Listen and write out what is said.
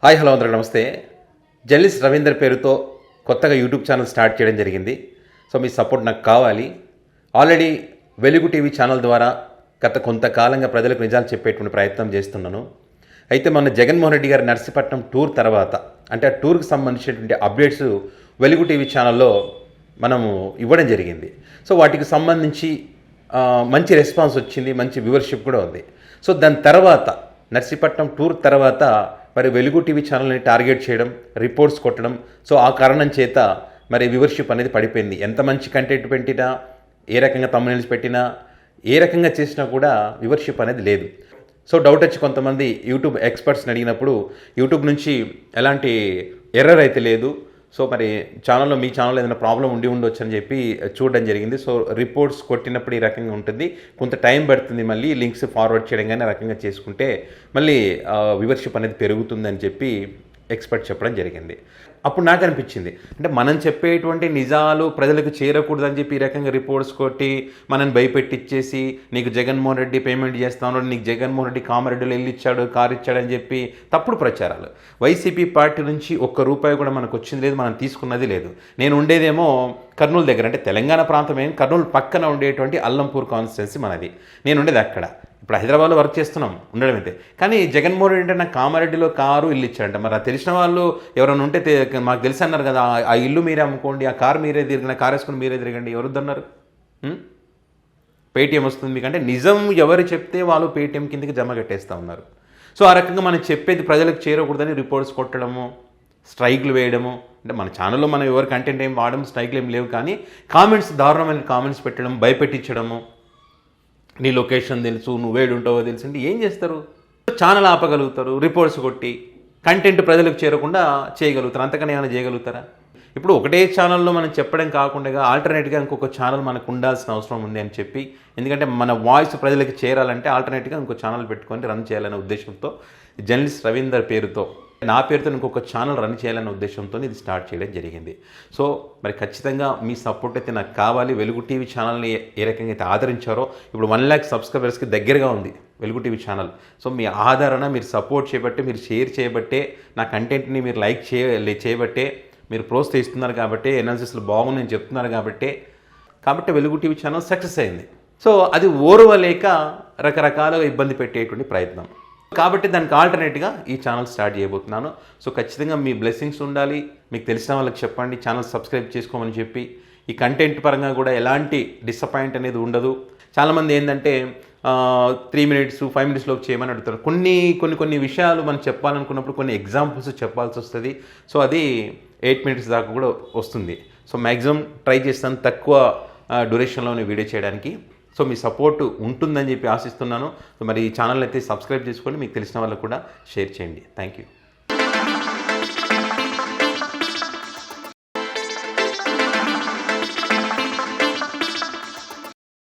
Hi hello అందరూ నమస్తే. Journalist Ravinder పేరుతో కొత్తగా యూట్యూబ్ ఛానల్ స్టార్ట్ చేయడం జరిగింది. సో మీ సపోర్ట్ నాకు కావాలి. ఆల్రెడీ వెలుగు టీవీ ఛానల్ ద్వారా గత కొంతకాలంగా ప్రజలకు నిజాలు చెప్పేటువంటి ప్రయత్నం చేస్తున్నాను. అయితే మొన్న జగన్మోహన్ రెడ్డి గారి నర్సీపట్నం టూర్ తర్వాత అంటే ఆ టూర్కి సంబంధించినటువంటి అప్డేట్స్ వెలుగు టీవీ ఛానల్లో మనము ఇవ్వడం జరిగింది. సో వాటికి సంబంధించి మంచి రెస్పాన్స్ వచ్చింది, మంచి వ్యూవర్షిప్ కూడా ఉంది. సో దాని తర్వాత నర్సీపట్నం టూర్ తర్వాత మరి వెలుగు టీవీ ఛానల్ని టార్గెట్ చేయడం, రిపోర్ట్స్ కొట్టడం, సో ఆ కారణం చేత మరి వ్యూవర్షిప్ అనేది పడిపోయింది. ఎంత మంచి కంటెంట్ పెట్టినా, ఏ రకంగా తమ్మునైల్స్ పెట్టినా, ఏ రకంగా చేసినా కూడా వ్యూవర్షిప్ అనేది లేదు. సో డౌట్ వచ్చి కొంతమంది యూట్యూబ్ ఎక్స్పర్ట్స్ని అడిగినప్పుడు యూట్యూబ్ నుంచి ఎలాంటి ఎర్రర్ అయితే లేదు, సో మరి ఛానల్లో మీ ఛానల్లో ఏదైనా ప్రాబ్లం ఉండొచ్చు అని చెప్పి చూడడం జరిగింది. సో రిపోర్ట్స్ కొట్టినప్పుడు ఈ రకంగా ఉంటుంది, కొంత టైం పడుతుంది, మళ్ళీ లింక్స్ ఫార్వర్డ్ చేయడం కానీ ఆ రకంగా చేసుకుంటే మళ్ళీ వ్యూవర్షిప్ అనేది పెరుగుతుందని చెప్పి ఎక్స్పర్ట్ చెప్పడం జరిగింది. అప్పుడు నాకు అనిపించింది, అంటే మనం చెప్పేటువంటి నిజాలు ప్రజలకు చేరకూడదని చెప్పి ఈ రకంగా రిపోర్ట్స్ కొట్టి మనల్ని భయపెట్టిచ్చేసి నీకు జగన్మోహన్ రెడ్డి పేమెంట్ చేస్తాను, నీకు జగన్మోహన్ రెడ్డి కామారెడ్డిలో ఇల్లు ఇచ్చాడు, కారు ఇచ్చాడని చెప్పి తప్పుడు ప్రచారాలు. వైసీపీ పార్టీ నుంచి ₹1 కూడా మనకు వచ్చింది లేదు, మనం తీసుకున్నది లేదు. నేను ఉండేదేమో కర్నూలు దగ్గర, అంటే తెలంగాణ ప్రాంతం ఏం, కర్నూలు పక్కన ఉండేటువంటి అల్లంపూర్ కాన్స్టిట్యున్సీ మనది. నేను ఉండేది అక్కడ. ఇప్పుడు హైదరాబాద్లో వర్క్ చేస్తున్నాం ఉండడం అయితే. కానీ జగన్మోహన్ రెడ్డి అంటే నాకు కామారెడ్డిలో కారు ఇల్లు ఇచ్చాడంట. మరి తెలిసిన వాళ్ళు ఎవరైనా ఉంటే మాకు తెలిసి అన్నారు కదా, ఆ ఇల్లు మీరే అమ్ముకోండి, ఆ కారు మీరే తిరిగిన, కారు వేసుకుని మీరే తిరగండి, ఎవరుద్దన్నారు? పేటీఎం వస్తుంది మీకంటే నిజం ఎవరు చెప్తే వాళ్ళు పేటీఎం కిందకి జమ కట్టేస్తూ ఉన్నారు. సో ఆ రకంగా మనం చెప్పేది ప్రజలకు చేరకూడదని రిపోర్ట్స్ కొట్టడము, స్ట్రైక్లు వేయడము, అంటే మన ఛానల్లో మనం ఎవరి కంటెంట్ ఏం వాడడం, స్ట్రైక్లు ఏం లేవు, కానీ కామెంట్స్, దారుణమైన కామెంట్స్ పెట్టడం, భయపెట్టించడము, నీ లొకేషన్ తెలుసు, నువ్వేడుంటావో తెలుసు అంటే ఏం చేస్తారు? ఛానల్ ఆపగలుగుతారు, రిపోర్ట్స్ కొట్టి కంటెంట్ ప్రజలకు చేరకుండా చేయగలుగుతారు, అంతకన్నా ఏమైనా చేయగలుగుతారా? ఇప్పుడు ఒకటే ఛానల్లో మనం చెప్పడం కాకుండా ఆల్టర్నేట్గా ఇంకొక ఛానల్ మనకు ఉండాల్సిన అవసరం ఉంది అని చెప్పి, ఎందుకంటే మన వాయిస్ ప్రజలకు చేరాలంటే ఆల్టర్నేట్గా ఇంకో ఛానల్ పెట్టుకొని రన్ చేయాలనే ఉద్దేశంతో జర్నలిస్ట్ రవీందర్ పేరుతో, నా పేరుతో ఇంకొక ఛానల్ రన్ చేయాలనే ఉద్దేశంతో ఇది స్టార్ట్ చేయడం జరిగింది. సో మరి ఖచ్చితంగా మీ సపోర్ట్ అయితే నాకు కావాలి. వెలుగు టీవీ ఛానల్ని ఏ రకంగా అయితే ఆదరించారో, ఇప్పుడు 1 lakh సబ్స్క్రైబర్స్కి దగ్గరగా ఉంది వెలుగు టీవీ ఛానల్. సో మీ ఆదరణ, మీరు సపోర్ట్ చేయబట్టే, మీరు షేర్ చేయబట్టే, నా కంటెంట్ని మీరు లైక్ చేయబట్టే, మీరు ప్రోత్సహిస్తున్నారు కాబట్టి, ఎనాలిసిస్లు బాగున్నాయని చెప్తున్నారు కాబట్టి వెలుగు టీవీ ఛానల్ సక్సెస్ అయింది. సో అది ఓర్వలేక రకరకాలుగా ఇబ్బంది పెట్టేటువంటి ప్రయత్నం, కాబట్టి దానికి ఆల్టర్నేట్గా ఈ ఛానల్ స్టార్ట్ చేయబోతున్నాను. సో ఖచ్చితంగా మీ బ్లెస్సింగ్స్ ఉండాలి. మీకు తెలిసిన వాళ్ళకి చెప్పండి, ఛానల్ సబ్స్క్రైబ్ చేసుకోమని చెప్పి. ఈ కంటెంట్ పరంగా కూడా ఎలాంటి డిసప్పాయింట్ అనేది ఉండదు. చాలామంది ఏంటంటే 3 minutes 5 minutesలోకి చేయమని అడుగుతారు. కొన్ని విషయాలు మనం చెప్పాలనుకున్నప్పుడు కొన్ని ఎగ్జాంపుల్స్ చెప్పాల్సి వస్తుంది. సో అది 8 minutes దాకా కూడా వస్తుంది. సో మ్యాక్సిమం ట్రై చేస్తాను తక్కువ డ్యూరేషన్లోనే వీడియో చేయడానికి. సో మీ సపోర్ట్ ఉంటుందని చెప్పి ఆశిస్తున్నాను. మరి ఈ ఛానల్ అయితే సబ్స్క్రైబ్ చేసుకోండి, మీకు తెలిసిన వాళ్ళకు కూడా షేర్ చేయండి. Thank you.